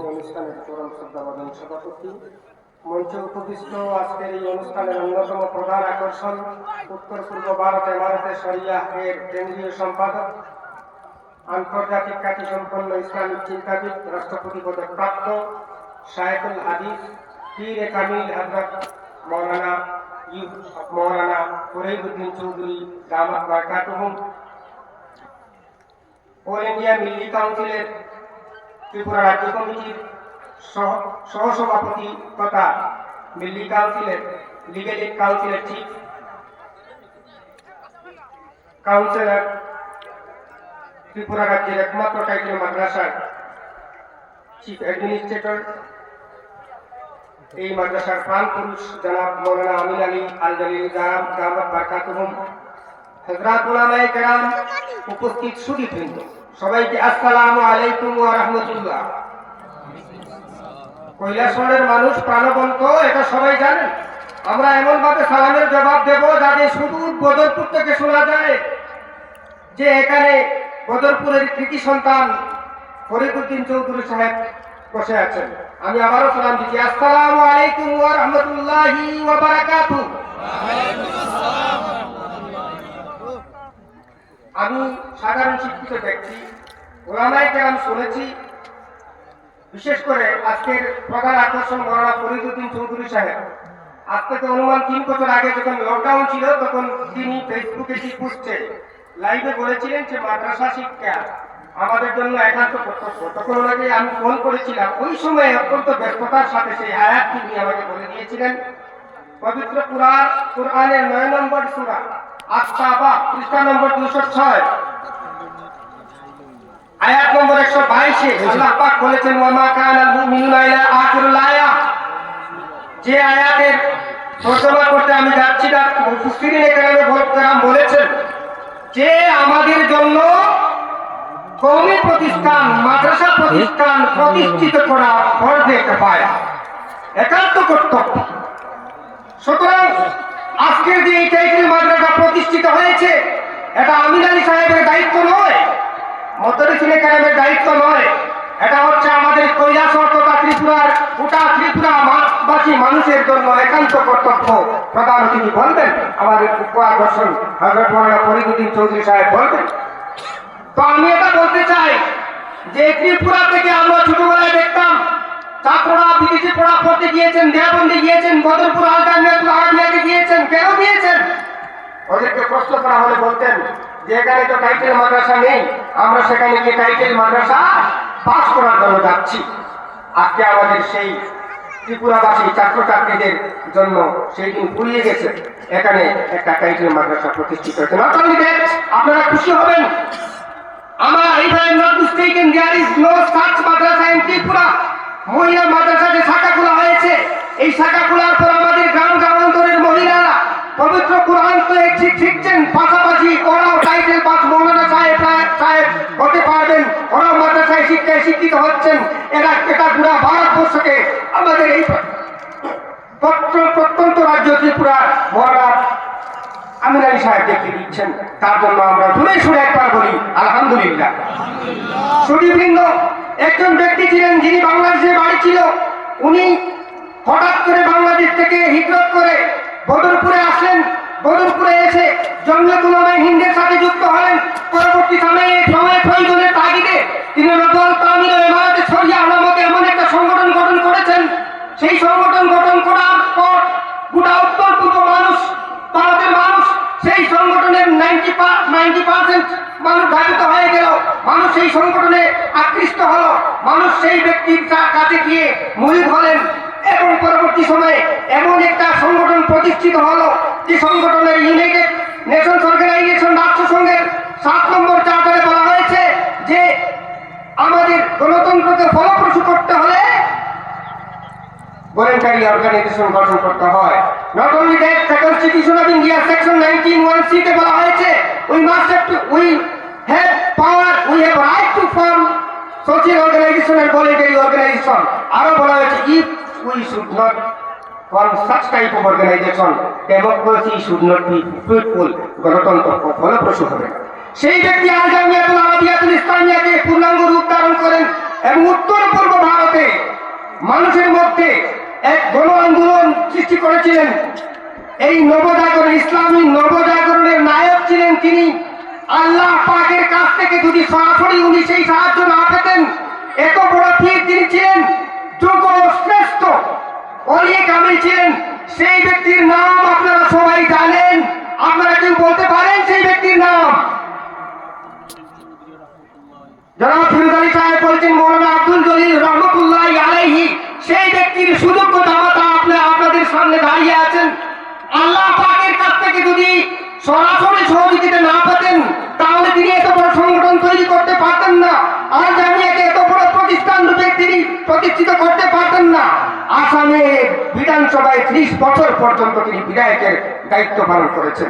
অনুষ্ঠানের চরম শ্রদ্ধাবাদন সভাপতি, মঞ্চে উপবিষ্ট আজকের এই অনুষ্ঠানের অন্যতম প্রধান আকর্ষণ উত্তর পূর্ব ভারত এমারতে শরিয়া এর কেন্দ্রীয় সম্পাদক, আন্তর্জাতিক খ্যাতিসম্পন্ন ইসলামিক চিন্তাবিদ, রাষ্ট্রপতি পদক প্রাপ্ত শায়েখুল হাদিস পীর কামিল হযরত মৌলানা ফরিদউদ্দিন চৌধুরী দামাত বারকাতুহুম, অল ইন্ডিয়া মিল্লি কাউন্সিলের ত্রিপুরা রাজ্য কমিটির সহসভাপতি তথা মিল্লি কাউন্সিলের লিগেল এইড কাউন্সিলের চিফ কাউন্সিলর, ত্রিপুরা রাজ্যের একমাত্র টাইটেল মাদ্রাসার চিফ অ্যাডমিনিস্ট্রেটর, এই মাদ্রাসার প্রাণ পুরুষ জনাব মৌলানা আমিন আলী আল জলিল দামাত বারকাতুহুম, হযরত উলামায়ে কেরাম, উপস্থিত সুধীবৃন্দ, সবাইকে আসসালামু আলাইকুম ওয়া রাহমাতুল্লাহ। কৈলাসহরের মানুষ প্রাণবন্ত, এটা সবাই জানেন। আমরা এমন ভাবে সালামের জবাব দেব যাতে শুধু বদরপুর থেকে শোনা যায় যে এখানে বদরপুরের কৃতি সন্তান ফরিদউদ্দিন চৌধুরী সাহেব বসে আছেন। আমি আবারও সালাম দিচ্ছি, আসসালামু আলাইকুম ওয়া রাহমাতুল্লাহি ওয়া বারাকাতুহু। আমি সাধারণ শিক্ষিত ব্যক্তি, ওলামায়ে কেরাম শুনেছি। বিশেষ করে আজকের প্রধান আকর্ষণ মৌলানা ফরিদউদ্দিন চৌধুরী সাহেব। আজ থেকে অনুমান 3 বছর আগে যখন লকডাউন ছিল তখন তিনি ফেসবুকে কি পোস্টে লাইভে বলেছিলেন যে মাদ্রাসা শিক্ষা আমাদের জন্য একান্ত কর্তব্য। তখন ওনাকে আমি ফোন করেছিলাম, ওই সময় অত্যন্ত ব্যস্ততার সাথে সেই আয়াতটি তিনি আমাকে বলে দিয়েছিলেন। পবিত্র কুরআনের 9 নম্বর সূরা আত-তাওবা পৃষ্ঠা নম্বর 206 আয়াত নম্বর 122 আল্লাহ পাক বলেছেন, ওয়া মা কানাল মুমিনুনা ইলা আখিরুল আয়াত। যে আয়াতের তরজমা করতে আমি যাচ্ছি না, মুফাসসিরিনে কেরাম বলেছেন যে আমাদের জন্য কওমি প্রতিষ্ঠান, মাদ্রাসা প্রতিষ্ঠান প্রতিষ্ঠিত করা ফরজে কিফায়া, একান্ত কর্তব্য। সুতরাং আজকের যে এই টাইটেল মাদ্রাসা প্রতিষ্ঠিত হয়েছে, এটা আমিন আলী সাহেবের দায়িত্ব নয়, মুদাররিসিনে কেরামের দায়িত্ব নয়। এটা হচ্ছে আমাদের কৈলাসহর তথা ত্রিপুরার গোটা ত্রিপুরাবাসী মানুষের জন্য একান্ত কর্তব্য। প্রধান অতিথি বলবেন, আমাদের আকর্ষণ হযরত মৌলানা ফরিদউদ্দিন চৌধুরী সাহেব বলবেন। তো আমি এটা বলতে চাই যে ত্রিপুরা থেকে আমরা ছোটবেলায় দেখতাম ছাত্ররা বিদেশে পড়া পড়তে গিয়েছেন, দেওবন্দে গিয়েছেন, বদরপুর আল-জামিয়াতুল আরাবিয়াতে গিয়েছেন। কেন গিয়েছেন? ওদেরকে প্রশ্ন করা হলে বলতেন যে এখানে তো টাইটেল মাদ্রাসা নেই, আমরা সেখানে গিয়ে টাইটেল মাদ্রাসা পাস করার জন্য যাচ্ছি। আজকে আমাদের সেই ত্রিপুরাবাসী ছাত্রছাত্রীদের জন্য সেই দিন ফুরিয়ে গেছে। এখানে একটা টাইটেল মাদ্রাসা প্রতিষ্ঠিত হয়েছে। নট অনলি দ্যাট, আপনারা খুশি হবেন, আমার if I am not mistaken, there is no such Madrasa in Tripura. মহিলা মাদ্রাসা যে শাখা খোলা হয়েছে, এই শাখা খোলার পর আমাদের গ্রাম গ্রামান্তরের মহিলারা পবিত্র কুরআন তো শিখছেন, পাশাপাশি ওরাও টাইটেল পাস মৌলানা সাহেব হতে পারবেন, ওরাও মাদ্রাসায় শিক্ষায় শিক্ষিত হচ্ছেন। এটা পুরা ভারতবর্ষকে আমাদের এই প্রত্যন্ত রাজ্য ত্রিপুরা মহারাজ আমিন আলী সাহেব দেখতে দিচ্ছেন। তার জন্য আমরা জোরে সুরে একবার বলি আলহামদুলিল্লাহ। সুধীবৃন্দ, একজন ব্যক্তি ছিলেন যিনি বাংলাদেশে বাড়ি ছিল। উনি হঠাৎ করে বাংলাদেশ থেকে হিজরত করে বদরপুরে আসলেন। বদরপুরে এসে জমিয়ত উলামায়ে হিন্দের সাথে যুক্ত হলেন। পরবর্তী সময়ে প্রয়োজনের তাগিদে তিনি নজওয়াল তামিল ও ইমারতে শরিয়া নামক এমন একটা সংগঠন গঠন করেছেন। সেই সংগঠন গঠন করার পর গোটা উত্তর পূর্ব মানুষ, ভারতের মানুষ সেই সংগঠনের 90% মানুষ ধাবিত হয়ে গেল। মানুষ সেই সংগঠনে আকৃষ্ট হলো, মানুষ সেই ব্যক্তির কাছে গিয়ে মুরিদ হলেন এবং পরবর্তী সময়ে এমন একটা সংগঠন প্রতিষ্ঠিত হলো যে সংগঠনের ইউনাইটেড নেশনস অর্গানাইজেশন, রাষ্ট্রসংঘের 7 নম্বর চার্টারে বলা হয়েছে যে আমাদের গণতন্ত্রকে ফলপ্রসূ করতে হলে ভলেন্টারি অর্গানাইজেশন গঠন করতে হয়। Not only that, the constitution of India section 19(1)(c) তে বলা হয়েছে we have power, we have right to form social organization and voluntary organization. আরো বলা হয়েছে if we should not form such type of organization, democracy should not be fruitful, গণতন্ত্র ফলপ্রসূ হবে। সেই ব্যক্তি আল জামিয়াতুল আরাবিয়াতুল ইসলামিয়াকে পূর্ণাঙ্গ রূপ ধারণ করেন এবং উত্তর পূর্ব ভারতে মানুষের মধ্যে এক গণ আন্দোলন সৃষ্টি করেছিলেন। এই নবজাগরণ, ইসলামী নবজাগরণের নায়ক ছিলেন তিনি। আল্লাহ পাকের কাছ থেকে যদি সরাসরি উনি সেই সাহায্য না পেতেন, এত বড় পীর তিনি ছিলেন, যোগ্য শ্রেষ্ঠ অলি কামিল ছিলেন। সেই ব্যক্তির নাম আপনারা সবাই জানেন। আপনারা কেউ বলতে পারেন সেই ব্যক্তির নাম? জনাব ফিরোজ আলী সাহেব বলছেন মৌলানা আব্দুল জলিল রহমতুল্লাহি আলাইহি। সেই ব্যক্তির সুযোগ্য দাতা আপনাদের সামনে দাঁড়িয়ে আছেন। আল্লাহ পাকের কাছ থেকে যদি সরাসরি সহযোগিতা না পেতেন, তাহলে তিনি এত বড় সংগঠন তৈরি করতে পারতেন না। আল জামিয়াকে এত বড় প্রতিষ্ঠান রূপে তিনি প্রতিষ্ঠিত করতে পারতেন না। আসামের বিধানসভায় 30 বছর পর্যন্ত তিনি বিধায়কের দায়িত্ব পালন করেছেন।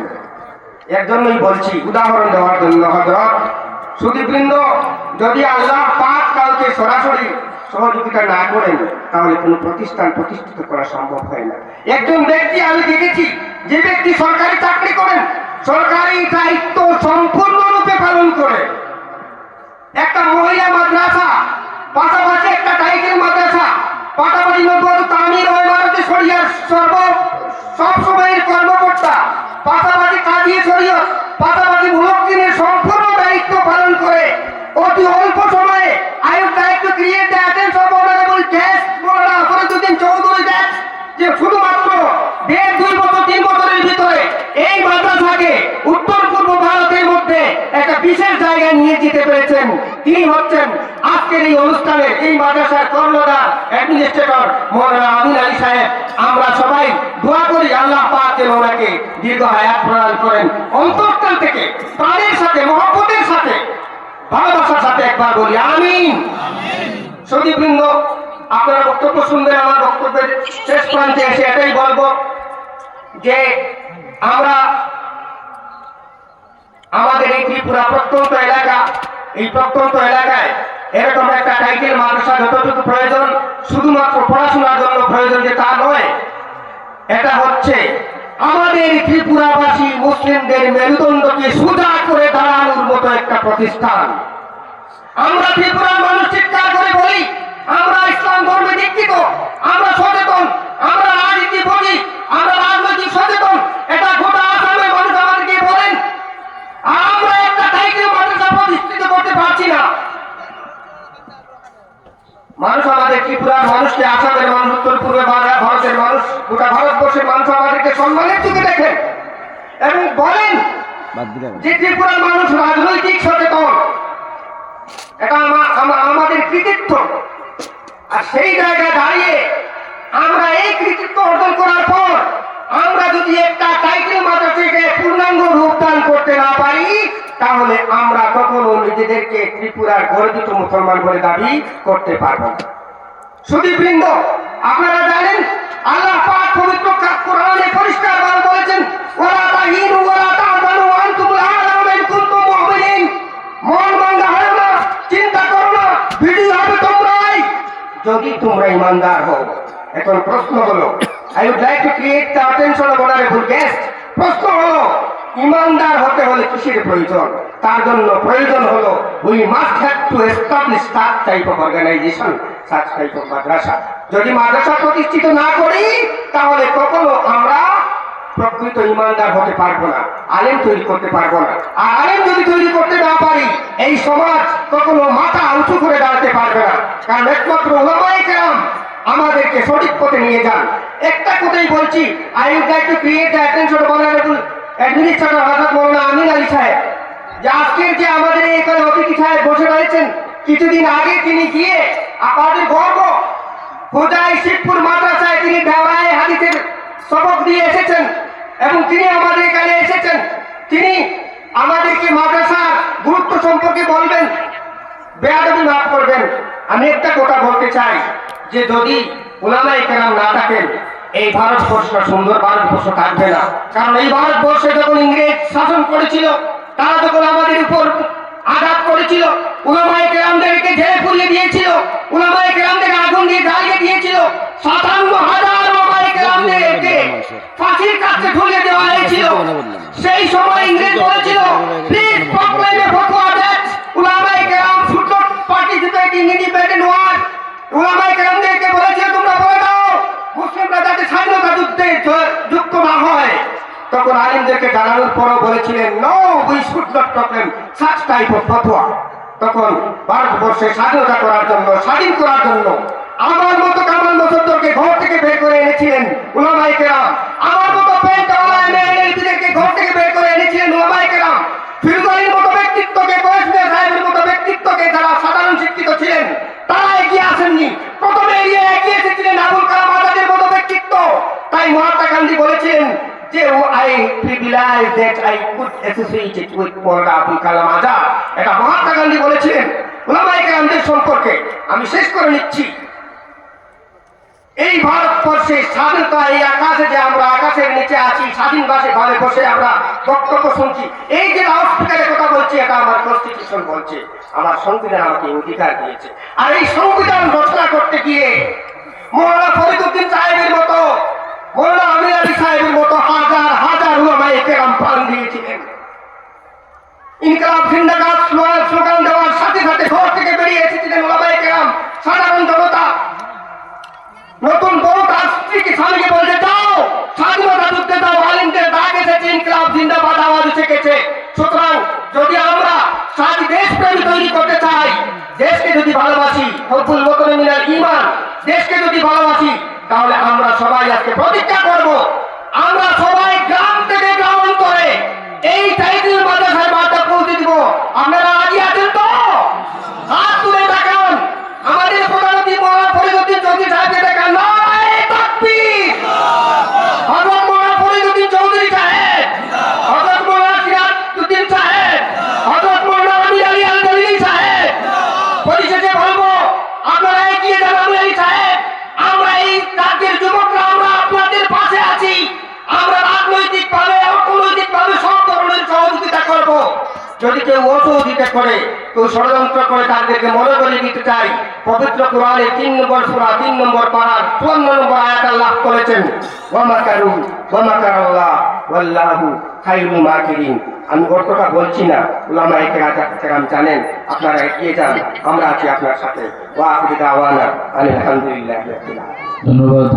এর জন্যই বলছি, উদাহরণ দেওয়ার জন্য হযরত সুদীবৃন্দ, যদি আল্লাহ পাক কাউকে সরাসরি সহযোগিতা না করেন, তাহলে কোনো প্রতিষ্ঠান প্রতিষ্ঠিত করা সম্ভব হয় না। একজন ব্যক্তি আমি দেখেছি, যে ব্যক্তি সরকারি চাকরি করেন, সরকারি দায়িত্ব সম্পূর্ণরূপে পালন করে, একটা মহিলা মাদ্রাসা, পাশাপাশি একটা টাইটেল মাদ্রাসা, পাশাপাশি নগর তামির ও ইমারতে শরিয়ার সব সময়ের কর্মকর্তা, পাশাপাশি কাজী শরীয়ত, পাশাপাশি মুলক্কিনের সম্পূর্ণ দায়িত্ব পালন করে অতি অল্প সময়ে আয়োগ দায়িত্ব create the attention of honourable guest Maulana Fariduddin Chowdhury দেন, যে শুধুমাত্র 1.5 বছর 3 বছরের ভিতরে এই মাদ্রাসাকে উত্তর পূর্ব ভারতের মধ্যে একটা বিশেষ জায়গায় নিয়ে যেতে পেরেছেন। তিনি হচ্ছেন আজকের এই অনুষ্ঠানের এই মাদ্রাসার কর্ণধার অ্যাডমিনিস্ট্রেটর মৌলানা আমিন আলী সাহেব। আমরা সবাই দোয়া করি আল্লাহ পাক যেন ওনাকে দীর্ঘ হায়াত প্রদান করেন। অন্তঃস্থল থেকে প্রাণের সাথে, মহব্বতের সাথে, ভালোবাসার সাথে একবার বলি আমিন। সুদীবৃন্দ, আপনারা বক্তব্য শুনবেন। আমার বক্তব্যের শেষ প্রান্তে এসে এটাই বলবো যে আমরা আমাদের এই ত্রিপুরা প্রত্যন্ত এলাকা, এই প্রত্যন্ত এলাকায় এরকম একটা টাইটেল মাদ্রাসা যতটুকু প্রয়োজন, শুধুমাত্র পড়াশোনার জন্য প্রয়োজন যে তা নয়, এটা হচ্ছে আমাদের ত্রিপুরাবাসী মুসলিমদের মেরুদণ্ডকে সোজা করে দাঁড়ানোর মতো একটা প্রতিষ্ঠান। আমরা ত্রিপুরার মানুষ চিৎকার করে বলি, আমরা ইসলাম ধর্মে দীক্ষিত, আমরা সচেতন, আমরা রাজনীতি বলি, আমরা রাজনৈতিক সচেতন। এটা গোটা আসামের মানুষ আমাদেরকে বলেন, আমরা একটা টাইটেল মাদ্রাসা প্রতিষ্ঠিত করতে পারছি না। মানুষ আমাদের ত্রিপুরার মানুষকে, আসামের মানুষ, উত্তর পূর্বে ভারতের মানুষ, গোটা ভারতবর্ষের মানুষ আমাদেরকে সম্মানের চোখে দেখেন এবং বলেন যে ত্রিপুরার মানুষ রাজনৈতিক সচেতন। এটা আমাদের কৃতিত্ব। আর সেই জায়গায় দাঁড়িয়ে আমরা এই কৃতিত্ব অর্জন করার পর আমরা যদি একটা টাইটেল মাদ্রাসাকে পূর্ণাঙ্গ রূপদান করতে না পারি, তাহলে আমরা কখনো নিজেদেরকে ত্রিপুরার গর্বিত মুসলমান বলে দাবি করতে পারব না। সুদীবৃন্দ, আপনারা জানেন আল্লাহ পাক পবিত্র কোরআনে পরিষ্কারভাবে বলেছেন, ওয়ালা তাহিনু ওয়ালা তাহজানু ওয়া আনতুমুল আ'লাউনা ইন কুনতুম মুমিনিন। মন ভাঙা হয় না, চিন্তা করো না, ভিডিও হবে তোমরাই যদি তোমরা ইমানদার হও। এখন প্রশ্ন হলো, I would like to create the attention of honorable guest. প্রশ্ন হলো, ইমানদার হতে হলে কিসের প্রয়োজন? তার জন্য প্রয়োজন হলো we must have to establish such type of organization, such type of madrasa. যদি মাদ্রাসা প্রতিষ্ঠিত না করি, তাহলে কখনো আমরা প্রকৃত ইমানদার হতে পারবো না, আলেম তৈরি করতে পারবো না। আর আলেম যদি তৈরি করতে না পারি, এই সমাজ কখনো মাথা উঁচু করে দাঁড়াতে পারবে না। কারণ একমাত্র উলামায়ে কেরাম আমাদেরকে সঠিক পথে নিয়ে যান। একটা কথাই বলছি, I would like to create the attention of honorable administrator হযরত মৌলানা আমিন আলী সাহেব, যে আজকের যে আমাদের এখানে অতিথি সাহেব বসে রয়েছেন, কিছুদিন আগে তিনি গিয়ে আমাদের গর্ব হোজাই শিবপুর মাদ্রাসায় তিনি দেওয়ায় হাদিসের সবক দিয়ে এসেছেন এবং তিনি আমাদের এখানে এসেছেন। তিনি আমাদেরকে মাদ্রাসার গুরুত্ব সম্পর্কে বলবেন। বেয়াদবি মাফ করবেন, আমি একটা কথা বলতে চাই যে যদি উলামায়ে কেরাম না থাকেন, এই ভারতবর্ষ সুন্দর ভারতবর্ষ থাকবে না। কারণ এই ভারতবর্ষে যখন ইংরেজ শাসন করেছিল, তারা যখন আমাদের উপর আঘাত করেছিল, উলামায়ে কেরামদেরকে জেলে পুড়িয়ে দিয়েছিল, উলামায়ে কেরামদেরকে আগুন দিয়ে জ্বালিয়ে দিয়েছিল, 57,000 উলামায়ে কেরামদেরকে ফাঁসির কাছে ঝুলিয়ে দেওয়া হয়েছিল। সেই সময় ইংরেজ বলেছিল, প্লিজ প্রক্লেম উলামায়ে কেরামদেরকে বলেছে তোমরা বলে দাও মুসলিমরা যাতে স্বাধীনতা যুদ্ধে যুক্ত না হয়। তখন আলিমদেরকে জানানোর পরও বলেছিলেন no we should not problem such type of ফতোয়া। তখন ভারতবর্ষে স্বাধীনতা করার জন্য, স্বাধীন করার জন্য আমার মতো কামাল মুসদ্দরকে ঘর থেকে বের করে এনেছিলেন উলামায়ে কেরাম। আমার মতো পেন্টাওয়ালা এমএলএদেরকে ঘর থেকে বের করে এনেছিলেন উলামায়ে কেরাম। ফিরোজ মতো ব্যক্তিত্বকে, কয়েস মিয়া সাহেবের মতো ব্যক্তিত্বকে, যারা সাধারণ শিক্ষিত ছিলেন তারা এগিয়ে আসেননি। প্রথমে এগিয়ে এসেছিলেন আবুল কালাম আজাদের মতো ব্যক্তিত্ব। তাই মহাত্মা গান্ধী বলেছিলেন যে I privilege that I could associate with Maulana Abul Kalam Azad. এটা মহাত্মা গান্ধী বলেছিলেন উলামায়ে কেরামদের সম্পর্কে। আমি শেষ করে নিচ্ছি, এই ভারতবর্ষে স্বাধীনতা, এই আকাশে যে আমরা আকাশের নিচে আছি, স্বাধীন ভাবে বসে আমরা বক্তব্য শুনছি, এই যে লাউডস্পিকারে কথা বলছি, এটা আমার কনস্টিটিউশন বলছে, আমার সংবিধান আমাকে অধিকার দিয়েছে। আর এই সংবিধান রচনা করতে গিয়ে মৌলানা ফরিদউদ্দিন সাহেবের মতো, মৌলানা আমির আলী সাহেবের মতো হাজার হাজার উলামায়ে কেরাম প্রাণ দিয়েছিলেন। ইনকলাব জিন্দাবাদ স্লোগান দেওয়ার সাথে সাথে ঘর থেকে বেরিয়ে এসেছিলেন উলামায়ে কেরাম। সাধারণ জনতা নতুন বড় তার স্ত্রীকে স্বামীকে বলতে যাও স্বাধীনতা যুদ্ধে যাও, আলিমদের ডাক এসেছে, ইনকলাব জিন্দাবাদ আওয়াজ উঠে গেছে। সুতরাং যদি আমরা স্বাধীন দেশপ্রেমী তৈরি করতে চাই, দেশকে যদি ভালোবাসি, হব্বুল ওয়াতনি মিনাল ঈমান, দেশকে যদি ভালোবাসি, তাহলে আমরা সবাই আজকে প্রতিজ্ঞা করব, আমরা সবাই গ্রাম থেকে গ্রামান্তরে এই টাইটেল মাদ্রাসায় বার্তা পৌঁছে দিব। আপনারা রাজি আছেন তো? হাত তুলে দেখান। আমাদের প্রধানমন্ত্রী মৌলানা ফরিদউদ্দিন চৌধুরী সাহেবকে দেখান। নারায়ে তাকবীর। হযরত মৌলানা ফরিদউদ্দিন চৌধুরী সাহেব, হযরত মৌলানা সিরাজউদ্দিন সাহেব, হযরত মৌলানা আমির আলী আল দলিলি সাহেব। পরিশেষে বলবো আপনারা এগিয়ে যান আমির আলী সাহেব। আমরা এই রাজ্যের যুবকরা আমরা আপনাদের পাশে আছি। আমরা রাজনৈতিকভাবে, অর্থনৈতিকভাবে সব ধরনের সহযোগিতা করব। যদি কেউ অসহযোগিতা করে, কেউ ষড়যন্ত্র করে, তাদেরকে মনে করে দিতে চাই, পবিত্র কোরআনের 3 নম্বর সূরা 3 নম্বর পারার 54 নম্বর আয়াত আল্লাহ বলেছেন ওয়া মাকারু ওয়া মাকারাল্লাহ ওয়াল্লাহু খায়রুল মাকিরিন। আমি অর্থটা বলছি না, উলামায়ে কেরাম জানেন। আপনারা এগিয়ে যান, আমরা আছি আপনার সাথে। ওয়া আখিরু দাওয়ানা আলহামদুলিল্লাহি রাব্বিল আলামিন। ধন্যবাদ।